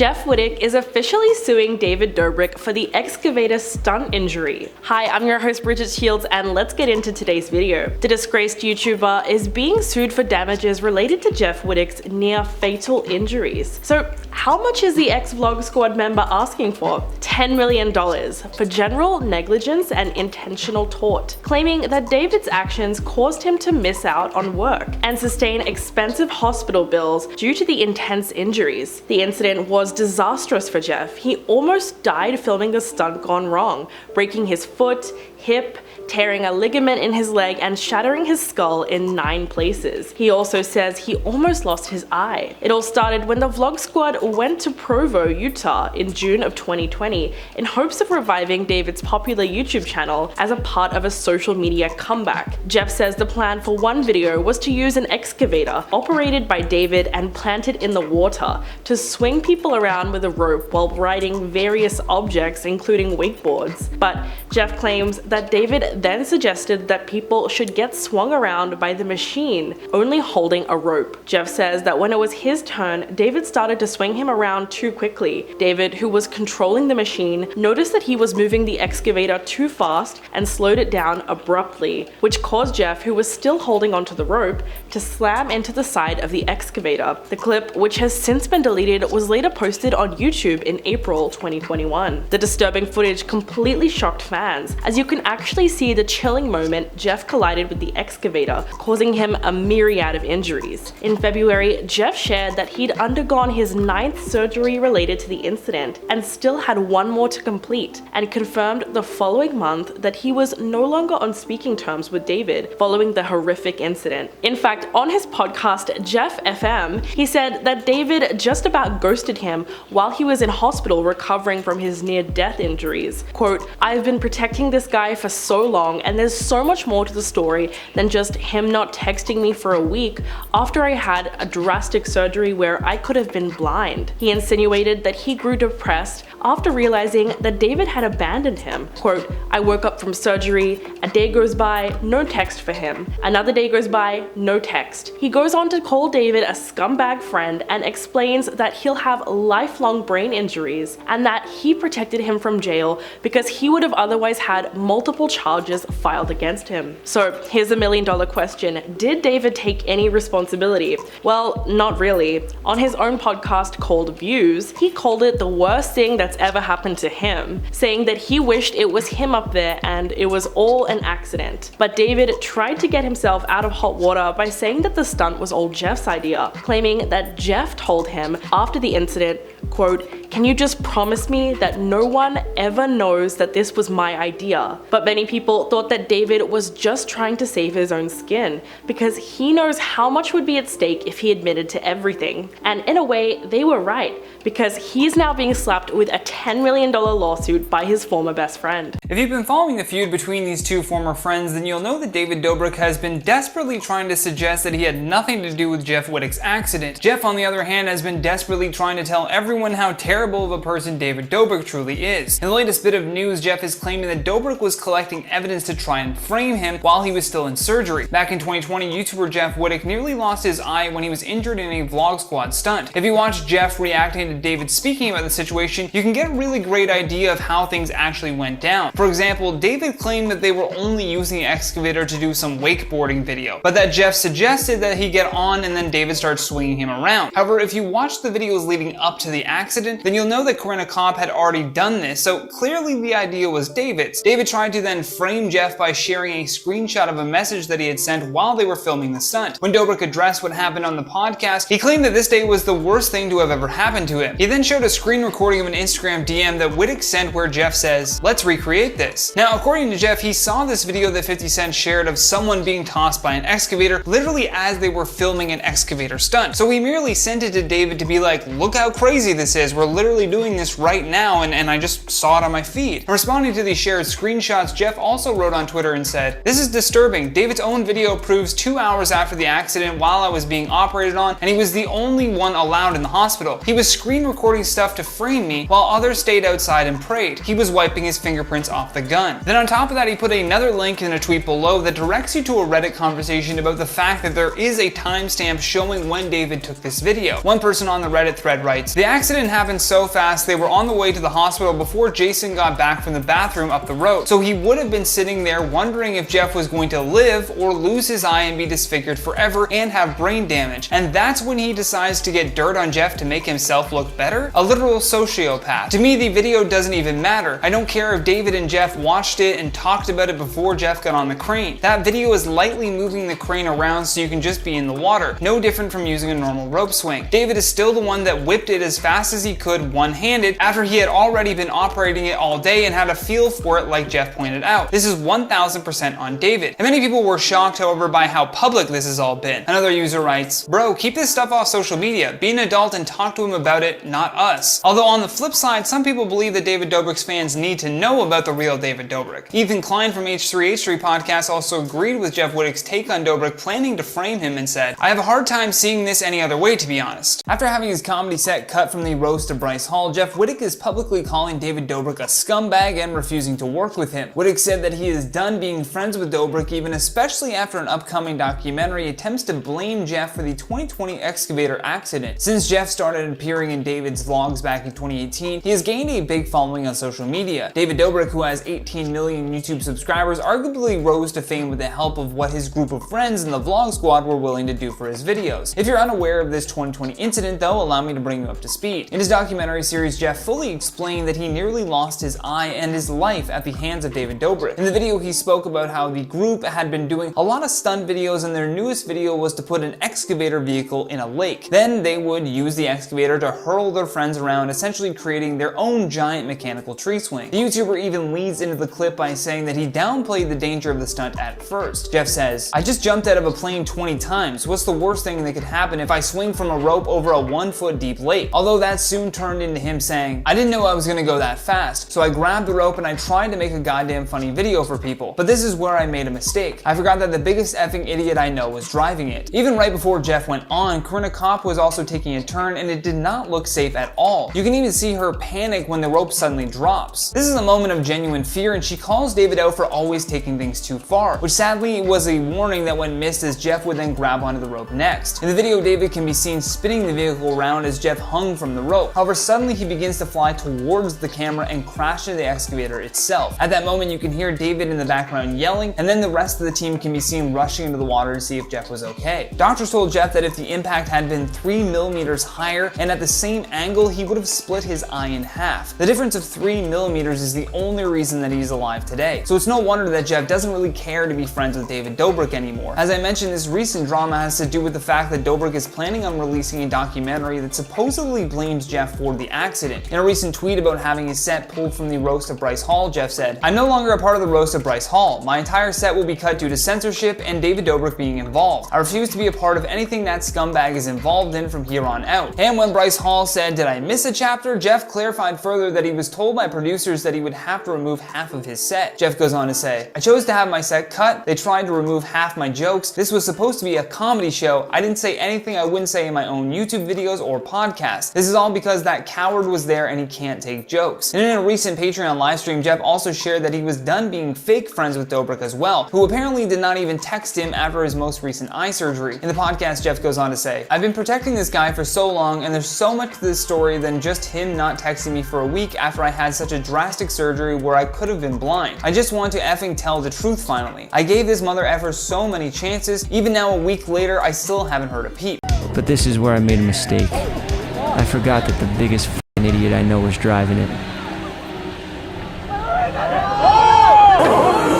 Jeff Wittek is officially suing David Dobrik for the excavator stunt injury. Hi, I'm your host Bridget Shields, and let's get into today's video. The disgraced YouTuber is being sued for damages related to Jeff Wittek's near-fatal injuries. So how much is the ex-Vlog Squad member asking for? $10 million for general negligence and intentional tort, claiming that David's actions caused him to miss out on work and sustain expensive hospital bills due to the intense injuries. The incident was disastrous for Jeff. He almost died filming the stunt gone wrong, breaking his foot, hip, tearing a ligament in his leg, and shattering his skull in 9 places. He also says he almost lost his eye. It all started when the Vlog Squad went to Provo, Utah in June of 2020 in hopes of reviving David's popular YouTube channel as a part of a social media comeback. Jeff says the plan for one video was to use an excavator operated by David and planted in the water to swing people around with a rope while riding various objects including wakeboards. But Jeff claims that David then suggested that people should get swung around by the machine, only holding a rope. Jeff says that when it was his turn, David started to swing him around too quickly. David, who was controlling the machine, noticed that he was moving the excavator too fast and slowed it down abruptly, which caused Jeff, who was still holding onto the rope, to slam into the side of the excavator. The clip, which has since been deleted, was later posted on YouTube in April 2021. The disturbing footage completely shocked fans, as you can actually see the chilling moment Jeff collided with the excavator, causing him a myriad of injuries. In February, Jeff shared that he'd undergone his 9th surgery related to the incident and still had one more to complete, and confirmed the following month that he was no longer on speaking terms with David following the horrific incident. In fact, on his podcast Jeff FM, he said that David just about ghosted him while he was in hospital recovering from his near-death injuries. Quote, "I've been protecting this guy for so long, and there's so much more to the story than just him not texting me for a week after I had a drastic surgery where I could have been blind." He insinuated that he grew depressed after realizing that David had abandoned him. Quote, "I woke up from surgery, a day goes by, no text for him. Another day goes by, no text." He goes on to call David a scumbag friend and explains that he'll have lifelong brain injuries and that he protected him from jail because he would have otherwise had multiple charges filed against him. So here's a $1 million question. Did David take any responsibility? Well, not really. On his own podcast called Views, he called it the worst thing that's ever happened to him, saying that he wished it was him up there and it was all an accident. But David tried to get himself out of hot water by saying that the stunt was all Jeff's idea, claiming that Jeff told him after the incident, quote, "Can you just promise me that no one ever knows that this was my idea?" But many people thought that David was just trying to save his own skin, because he knows how much would be at stake if he admitted to everything. And in a way, they were right, because he's now being slapped with a $10 million lawsuit by his former best friend. If you've been following the feud between these two former friends, then you'll know that David Dobrik has been desperately trying to suggest that he had nothing to do with Jeff Wittek's accident. Jeff, on the other hand, has been desperately trying to tell everyone how terrible of a person David Dobrik truly is. In the latest bit of news, Jeff is claiming that Dobrik was collecting evidence to try and frame him while he was still in surgery. Back in 2020, YouTuber Jeff Wittek nearly lost his eye when he was injured in a Vlog Squad stunt. If you watch Jeff reacting to David speaking about the situation, you can get a really great idea of how things actually went down. For example, David claimed that they were only using the excavator to do some wakeboarding video, but that Jeff suggested that he get on and then David starts swinging him around. However, if you watch the videos leading up to the accident, then you'll know that Corinna Kopp had already done this, so clearly the idea was David's. David tried to then frame Jeff by sharing a screenshot of a message that he had sent while they were filming the stunt. When Dobrik addressed what happened on the podcast, he claimed that this day was the worst thing to have ever happened to him. He then showed a screen recording of an Instagram DM that Wittek sent where Jeff says, "Let's recreate this." Now, according to Jeff, he saw this video that 50 Cent shared of someone being tossed by an excavator literally as they were filming an excavator stunt. So he merely sent it to David to be like, "Look how crazy this is. We're literally doing this right now and I just saw it on my feed." And responding to these shared screenshots, Jeff also wrote on Twitter and said, "This is disturbing. David's own video proves 2 hours after the accident while I was being operated on, and he was the only one allowed in the hospital. He was screen recording stuff to frame me while others stayed outside and prayed. He was wiping his fingerprints off the gun." Then on top of that, he put another link in a tweet below that directs you to a Reddit conversation about the fact that there is a timestamp showing when David took this video. One person on the Reddit thread writes, "The accident happened so fast they were on the way to the hospital before Jason got back from the bathroom up the road. So he would have been sitting there wondering if Jeff was going to live or lose his eye and be disfigured forever and have brain damage. And that's when he decides to get dirt on Jeff to make himself look better? A literal sociopath. To me, the video doesn't even matter. I don't care if David and Jeff watched it and talked about it before Jeff got on the crane. That video is lightly moving the crane around so you can just be in the water. No different from using a normal rope swing. David is still the one that whipped it as fast as he could one-handed after he had already been operating it all day and had a feel for it like Jeff pointed out. This is 1000% on David. And many people were shocked, however, by how public this has all been. Another user writes, "Bro, keep this stuff off social media. Be an adult and talk to him about it, not us." Although on the flip side, some people believe that David Dobrik's fans need to know about the real David Dobrik. Ethan Klein from H3H3 podcast also agreed with Jeff Wittek's take on Dobrik, planning to frame him, and said, "I have a hard time seeing this any other way, to be honest." After having his comedy set cut from the roast of Bryce Hall, Jeff Wittek is publicly calling David Dobrik a scumbag and refusing to work with him. Wittek said that he is done being friends with Dobrik, even especially after an upcoming documentary attempts to blame Jeff for the 2020 excavator accident. Since Jeff started appearing in David's vlogs back in 2018, he has gained a big following on social media. David Dobrik, who has 18 million YouTube subscribers, arguably rose to fame with the help of what his group of friends in the vlog squad were willing to do for his videos. If you're unaware of this 2020 incident though, allow me to bring you up to speed. In his documentary series, Jeff fully explained that he nearly lost his eye and his life at the hands of David Dobrik. In the video, he spoke about how the group had been doing a lot of stunt videos and their newest video was to put an excavator vehicle in a lake. Then they would use the excavator to hurl their friends around, essentially creating their own giant mechanical tree swing. The YouTuber even leads into the clip by saying that he downplayed the danger of the stunt at first. Jeff says, "I just jumped out of a plane 20 times. What's the worst thing that could happen if I swing from a rope over a 1-foot deep lake?" Although that soon turned into him saying, "I didn't know I was gonna go that fast, so I grabbed the rope and I tried to make a goddamn funny video for people. But this is where I made a mistake. I forgot that the biggest effing idiot I know was driving it." Even right before Jeff went on, Corinna Kopp was also taking a turn and it did not look safe at all. You can even see her panic when the rope suddenly drops. This is a moment of genuine fear and she calls David out for always taking things too far, which sadly was a warning that went missed as Jeff would then grab onto the rope next. In the video, David can be seen spinning the vehicle around as Jeff hung from the rope. However, suddenly he begins to fly towards the camera and crash into the excavator itself. At that moment, you can hear David in the background yelling, and then the rest of the team can be seen rushing into the water to see if Jeff was okay. Doctors told Jeff that if the impact had been 3 millimeters higher and at the same angle, he would have split his eye in half. The difference of 3 millimeters is the only reason that he's alive today. So it's no wonder that Jeff doesn't really care to be friends with David Dobrik anymore. As I mentioned, this recent drama has to do with the fact that Dobrik is planning on releasing a documentary that supposedly blames Jeff for the accident. In a recent tweet about having his set pulled from the roast of Bryce Hall, Jeff said, "I'm no longer a part of the roast of Bryce Hall. My entire set will be cut due to censorship and David Dobrik being involved. I refuse to be a part of anything that scumbag is involved in from here on out." And when Bryce Hall said, "Did I miss a chapter?" Jeff clarified further that he was told by producers that he would have to remove half of his set. Jeff goes on to say, "I chose to have my set cut. They tried to remove half my jokes. This was supposed to be a comedy show. I didn't say anything I wouldn't say in my own YouTube videos or podcasts. This is all because that coward was there and he can't take jokes." And in a recent Patreon livestream, Jeff also shared that he was done being fake friends with Dobrik as well, who apparently did not even text him after his most recent eye surgery. In the podcast, Jeff goes on to say, "I've been protecting this guy for so long and there's so much to this story than just him not texting me for a week after I had such a drastic surgery where I could have been blind. I just want to effing tell the truth finally. I gave this mother effer so many chances. Even now a week later, I still haven't heard a peep." But this is where I made a mistake. I forgot that the biggest f***ing idiot I know was driving it.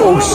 Oh shit.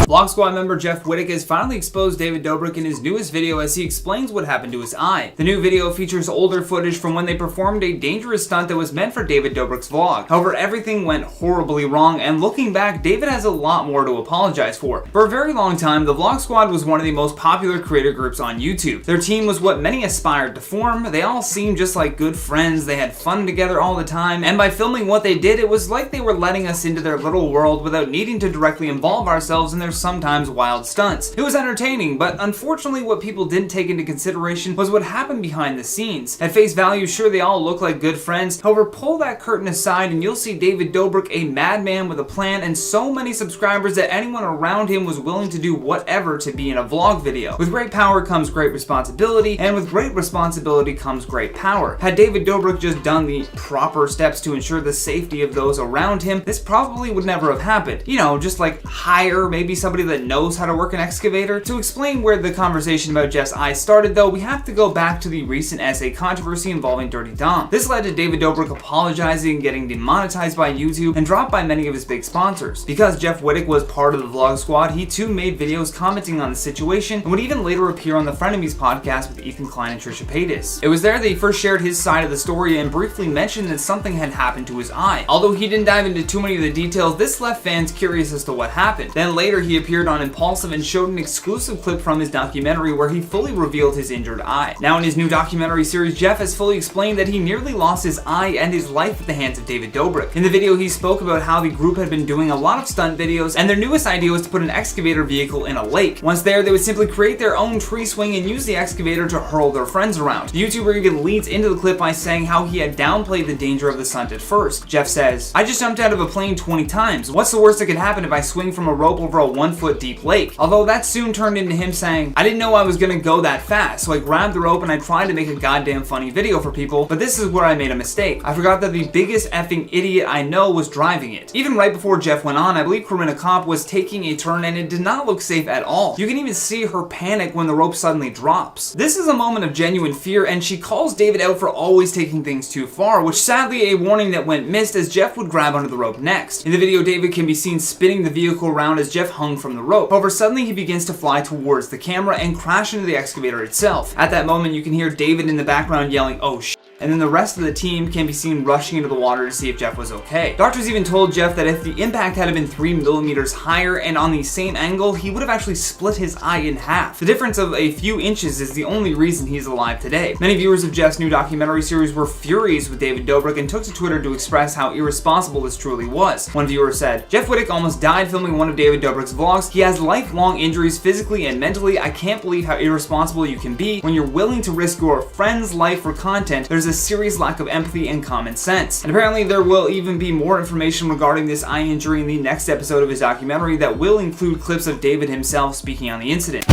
Vlog Squad member Jeff Wittek has finally exposed David Dobrik in his newest video as he explains what happened to his eye. The new video features older footage from when they performed a dangerous stunt that was meant for David Dobrik's vlog. However, everything went horribly wrong, and looking back, David has a lot more to apologize for. For a very long time, the Vlog Squad was one of the most popular creator groups on YouTube. Their team was what many aspired to form. They all seemed just like good friends, they had fun together all the time, and by filming what they did, it was like they were letting us into their little world without needing to directly involve ourselves in their sometimes wild stunts. It was entertaining, but unfortunately what people didn't take into consideration was what happened behind the scenes. At face value, sure, they all look like good friends. However, pull that curtain aside and you'll see David Dobrik, a madman with a plan and so many subscribers that anyone around him was willing to do whatever to be in a vlog video. With great power comes great responsibility, and with great responsibility comes great power. Had David Dobrik just done the proper steps to ensure the safety of those around him, this probably would never have happened. You know, just like hire maybe somebody that knows how to work an excavator. To explain where the conversation about Jeff's eyes started though, we have to go back to the recent essay controversy involving Dirty Dom. This led to David Dobrik apologizing, getting demonetized by YouTube, and dropped by many of his big sponsors. Because Jeff Wittek was part of the vlog squad, he too made videos commenting on the situation and would even later appear on the Frenemies podcast with Ethan Klein and Trisha Paytas. It was there that he first shared his side of the story and briefly mentioned that something had happened to his eye. Although he didn't dive into too many of the details, this left fans curious as to what happened. Then later he appeared on Impulsive and showed an exclusive clip from his documentary where he fully revealed his injured eye. Now in his new documentary series, Jeff has fully explained that he nearly lost his eye and his life at the hands of David Dobrik. In the video, he spoke about how the group had been doing a lot of stunt videos, and their newest idea was to put an excavator vehicle in a lake. Once there, they would simply create their own tree swing and use the excavator to hurl their friends around. The YouTuber even leads into the clip by saying how he had downplayed the danger of the stunt at first. Jeff says, "I just jumped out of a plane 20 times. What's the worst that could happen if I swing from a rope over a 1-foot deep lake?" Although that soon turned into him saying, "I didn't know I was gonna go that fast, so I grabbed the rope and I tried to make a goddamn funny video for people, but this is where I made a mistake. I forgot that the biggest effing idiot I know was driving it." Even right before Jeff went on, I believe Corinna Kopp was taking a turn and it did not look safe at all. You can even see her panic when the rope suddenly drops. This is a moment of genuine fear, and she calls David out for always taking things too far, which sadly a warning that went missed as Jeff would grab onto the rope next. In the video, David can be seen spinning the vehicle around as Jeff hung from the rope. However, suddenly he begins to fly towards the camera and crash into the excavator itself. At that moment, you can hear David in the background yelling, "Oh shit," and then the rest of the team can be seen rushing into the water to see if Jeff was okay. Doctors even told Jeff that if the impact had been 3 millimeters higher and on the same angle, he would have actually split his eye in half. The difference of a few inches is the only reason he's alive today. Many viewers of Jeff's new documentary series were furious with David Dobrik and took to Twitter to express how irresponsible this truly was. One viewer said, "Jeff Wittek almost died filming one of David Dobrik's vlogs. He has lifelong injuries physically and mentally. I can't believe how irresponsible you can be when you're willing to risk your friend's life for content. There's a serious lack of empathy and common sense." And apparently there will even be more information regarding this eye injury in the next episode of his documentary that will include clips of David himself speaking on the incident.